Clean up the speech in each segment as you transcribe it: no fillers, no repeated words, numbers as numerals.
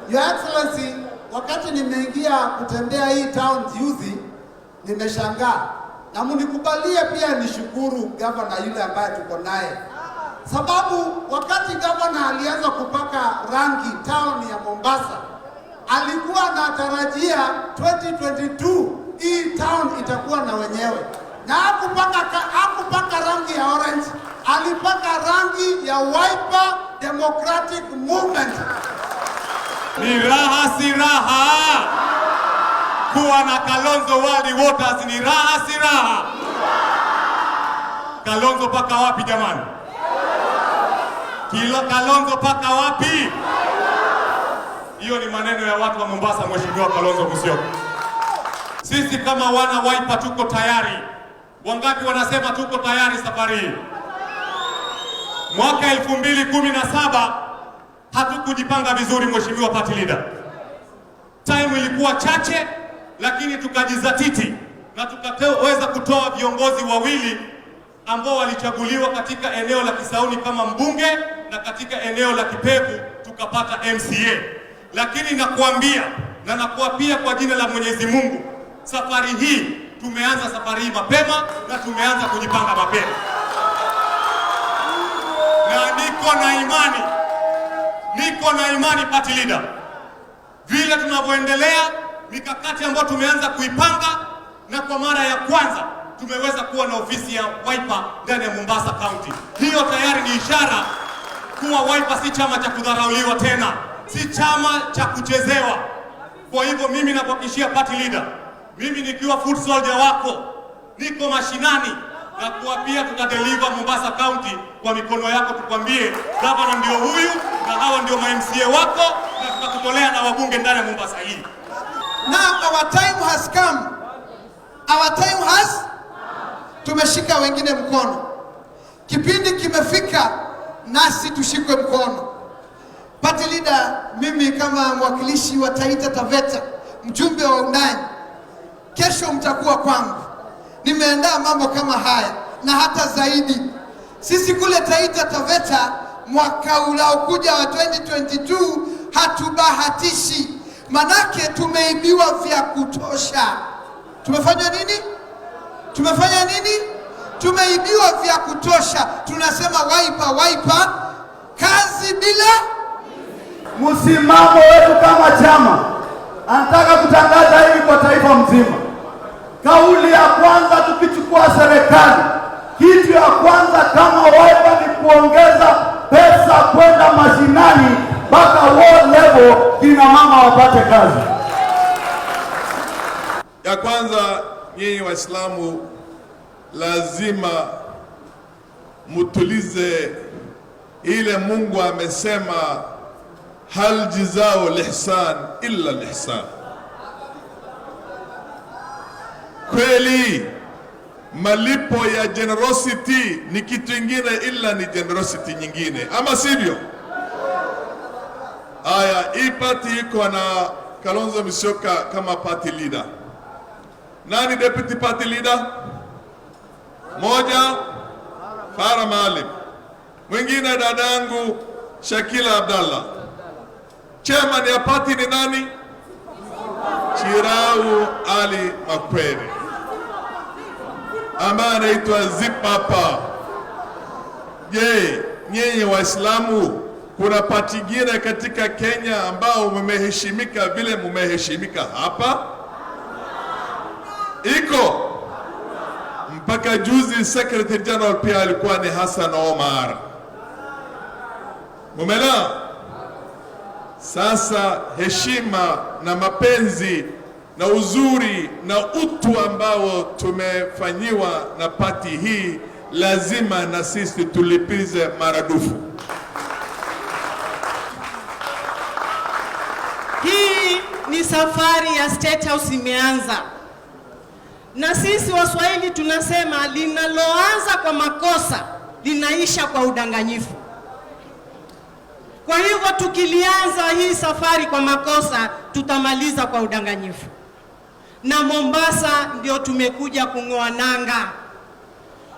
Your Excellency, wakati nimeingia kutembea hii town juzi, nimeshangaa. Na munikubalie pia nishukuru governor yule ambaye tuko naye. Sababu wakati governor alianza kupaka rangi town ya Mombasa, alikuwa anatarajia 2022 hii town itakuwa na wenyewe. Na hakupaka rangi ya orange, alipaka rangi ya Wiper Democratic Movement. Ni raha si raha kuwa na Kalonzo World Waters, ni raha si raha. Kalonzo paka wapi jamani? Kalonzo paka wapi? Hiyo ni maneno ya watu wa Mombasa, Mheshimiwa Kalonzo Musyoka. Sisi kama wana Wiper tuko tayari. Wangapi wanasema tuko tayari safari hii? Mwaka 2017 hatukujipanga vizuri, Mheshimiwa Party Leader. Time ilikuwa chache, lakini tukajizatiti na tukaweza kutoa viongozi wawili ambao walichaguliwa katika eneo la Kisauni kama mbunge na katika eneo la Kipevu tukapata MCA. Lakini nakuambia na nakuapia kwa jina la Mwenyezi Mungu, safari hii tumeanza safari hii mapema na tumeanza kujipanga mapema. Na niko na imani Party Leader, vile tunavyoendelea mikakati ambayo tumeanza kuipanga, na kwa mara ya kwanza tumeweza kuwa na ofisi ya Wiper ndani ya Mombasa County. Hiyo tayari ni ishara kuwa Wiper si chama cha kudharauliwa tena, si chama cha kuchezewa. Kwa hivyo mimi nakuhakikishia Party Leader, mimi nikiwa foot soldier wako, niko mashinani na kuapia tutadeliver Mombasa County kwa mikono yako. Tukwambie governor ndio huyu na hawa ndio MCA wako, na tutakutolea na wabunge ndani ya Mombasa hii. Now our time has come. Our time has. Tumeshika wengine mkono. Kipindi kimefika nasi tushikwe mkono. Party Leader, mimi kama mwakilishi wa Taita Taveta, mjumbe wa undani, kesho mtakuwa kwangu. Nimeandaa mambo kama haya na hata zaidi. Sisi kule Taita Taveta mwaka unaokuja wa 2022 hatubahatishi. Manake tumeibiwa vya kutosha. Tumefanya nini? Tumeibiwa vya kutosha. Tunasema Wiper, kazi bila. Msimamo wetu kama chama, anataka kutangaza hivi kwa taifa mzima. Kauli ya kwanza tukichukua serikali, kitu ya kwanza kama Wiper ni kuongeza pesa kwenda mashinani mpaka world level, kina mama wapate kazi. Ya kwanza, nyinyi Waislamu lazima mutulize ile Mungu amesema hal jazao lihsan illa lihsan. Kweli malipo ya generosity ni kitu kingine ila ni generosity nyingine, ama sivyo? Aya, hii party iko na Kalonzo Musyoka kama Party Leader. Nani Deputy Party Leader? Moja, Farah Maalim. Mwingine dadangu Shakila Abdallah. Chairman ya party ni nani? Chirau Ali Makwere, ambaye anaitwa Zipapa. Je, nyinyi Waislamu, kuna party nyingine katika Kenya ambao mmeheshimika vile mmeheshimika hapa? Iko? Mpaka juzi Secretary General pia alikuwa ni Hassan Omar. Mumela? Sasa heshima na mapenzi na uzuri na utu ambao tumefanyiwa na party hii, lazima na sisi tulipize maradufu. Hii ni safari ya State House imeanza. Na sisi Waswahili tunasema linaloanza kwa makosa linaisha kwa udanganyifu. Kwa hivyo tukilianza hii safari kwa makosa, tutamaliza kwa udanganyifu. Na Mombasa ndio tumekuja kung'oa nanga.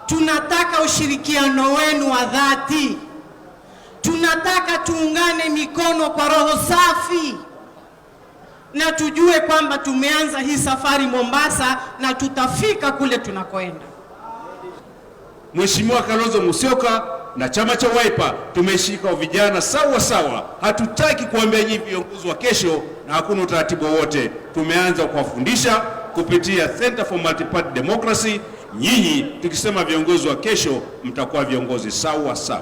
Tunataka ushirikiano wenu wa dhati. Tunataka tuungane mikono kwa roho safi. na tujue kwamba tumeanza hii safari Mombasa na tutafika kule tunakoenda. Mheshimiwa Kalonzo Musyoka na chama cha Wiper tumeshika vijana sawa sawa. Hatutaki kuambia nyinyi viongozi wa kesho na hakuna utaratibu wote. Tumeanza kuwafundisha kupitia Center for Multi-Party Democracy. Nyinyi tukisema viongozi wa kesho mtakuwa viongozi sawa sawa.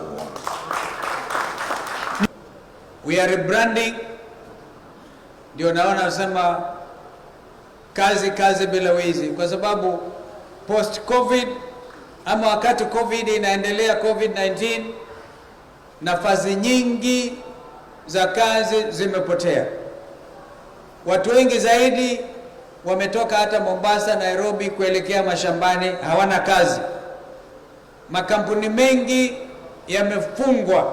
We are rebranding. Ndio naona nasema kazi bila wizi, kwa sababu post COVID ama wakati COVID inaendelea, COVID-19, nafasi nyingi za kazi zimepotea. Watu wengi zaidi wametoka hata Mombasa, Nairobi kuelekea mashambani, hawana kazi. Makampuni mengi yamefungwa.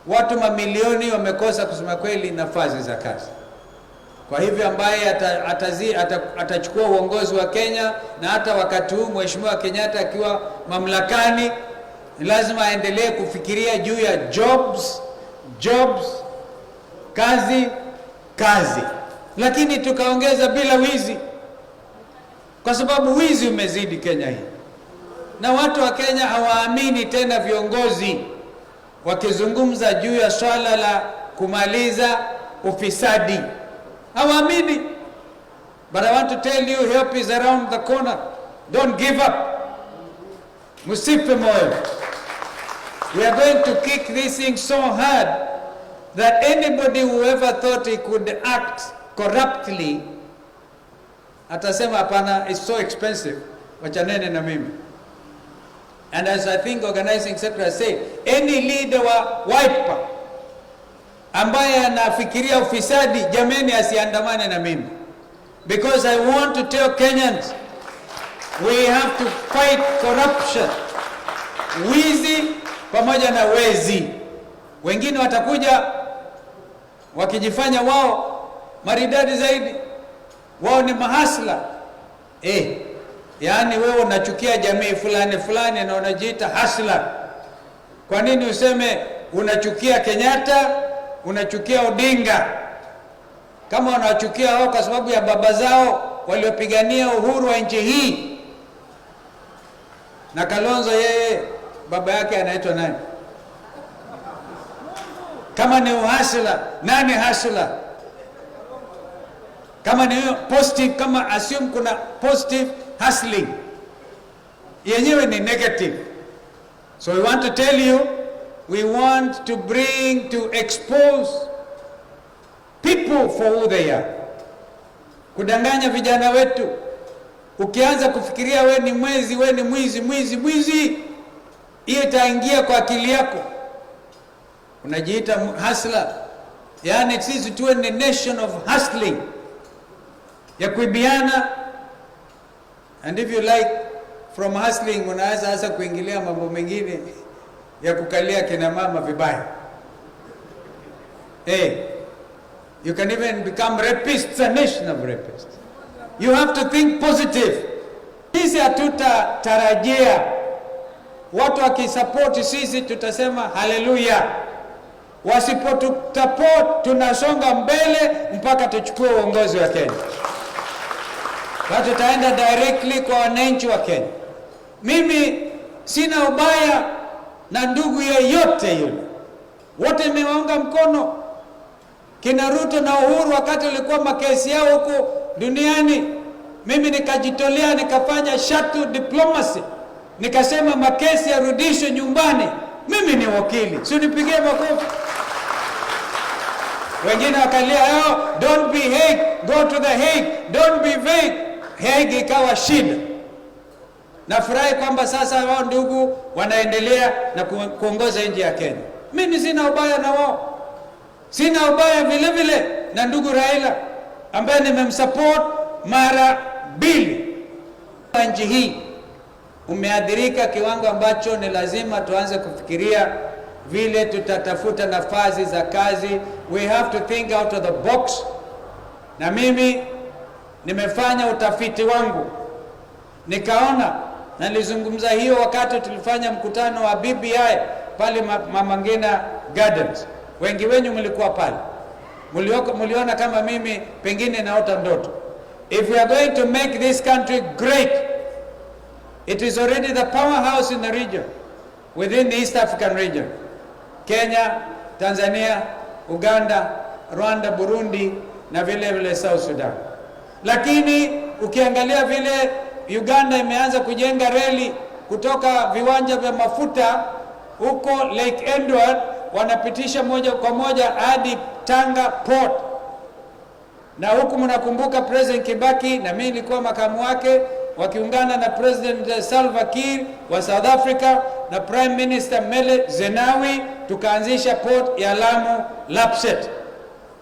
Watu mamilioni wamekosa kusema kweli nafasi za kazi. Kwa hivyo ambaye atachukua uongozi wa Kenya, na hata wakati huu Mheshimiwa Kenyatta akiwa mamlakani, lazima aendelee kufikiria juu ya jobs, kazi. Lakini tukaongeza bila wizi, kwa sababu wizi umezidi Kenya hii, na watu wa Kenya hawaamini tena viongozi wakizungumza juu ya swala la kumaliza ufisadi. Hawaamini. But I want to tell you, help is around the corner. Don't give up. Musife moyo. We are going to kick this thing so hard that anybody who ever thought he could act corruptly atasema hapana, it's so expensive, wachanene na mimi. And as I think organizing secretary said, any leader wa Wiper ambaye anafikiria ufisadi, jameni asiandamane na mimi. Because I want to tell Kenyans, we have to fight corruption. Wizi pamoja na wezi. Wengine watakuja wakijifanya wao maridadi zaidi, wao ni mahasla. Yaani wewe unachukia jamii fulani na unajiita hasla. Kwa nini useme unachukia Kenyatta, unachukia Odinga? Kama unachukia wao kwa sababu ya baba zao waliopigania uhuru wa nchi hii. Na Kalonzo yeye baba yake anaitwa nani? Kama ni uhasla, nani hasla? Kama ni positive, kama assume kuna positive hustling, yenyewe ni negative. So we want to tell you, we want to bring to expose people for who they are. Kudanganya vijana wetu. Ukianza kufikiria we ni mwezi, we ni mwizi, hiyo itaingia kwa akili yako. Unajiita hustler. Yani sisi tuwe ni nation of hustling, ya kuibiana. And if you like, from hustling unaweza hasa kuingilia mambo mengine ya kukalia kina mama vibaya. You can even become rapists, a nation of rapists. You have to think positive. Sisi hatutatarajia watu wakisupport sisi tutasema haleluya. Wasipotutapot tunasonga mbele mpaka tuchukue uongozi wa Kenya. Watu tutaenda directly kwa wananchi wa Kenya. Mimi sina ubaya na ndugu yeyote yule. Wote nimewaunga mkono. Kina Ruto na Uhuru wakati walikuwa makesi yao huko duniani, mimi nikajitolea nikafanya shuttle diplomacy. Nikasema makesi yarudishwe nyumbani. Mimi ni wakili. Si unipigie makofi. Wengine wakalia, don't be Hague, go to the Hague, don't be vague. Hague ikawa shida. Nafurahi kwamba sasa wao ndugu wanaendelea na kuongoza nchi ya Kenya. Mimi sina ubaya na wao. Sina ubaya vile vile na ndugu Raila ambaye nimemsupport mara 2. Nchi hii umeadhirika kiwango ambacho ni lazima tuanze kufikiria vile tutatafuta nafasi za kazi. We have to think out of the box. Na mimi nimefanya utafiti wangu, nikaona, na nilizungumza hiyo wakati tulifanya mkutano wa BBI pale Mama Ngina Gardens. Wengi wenyu mlikuwa pale. Muliona kama mimi pengine naota ndoto. If we are going to make this country great, it is already the powerhouse in the region, within the East African region. Kenya, Tanzania, Uganda, Rwanda, Burundi na vile vile South Sudan. Lakini ukiangalia vile Uganda imeanza kujenga reli kutoka viwanja vya mafuta huko Lake Edward, wanapitisha moja kwa moja hadi Tanga Port. Na huku mnakumbuka President Kibaki na mimi nilikuwa makamu wake, wakiungana na President Salva Kiir wa South Africa na Prime Minister Mele Zenawi, tukaanzisha port ya Lamu Lapsset.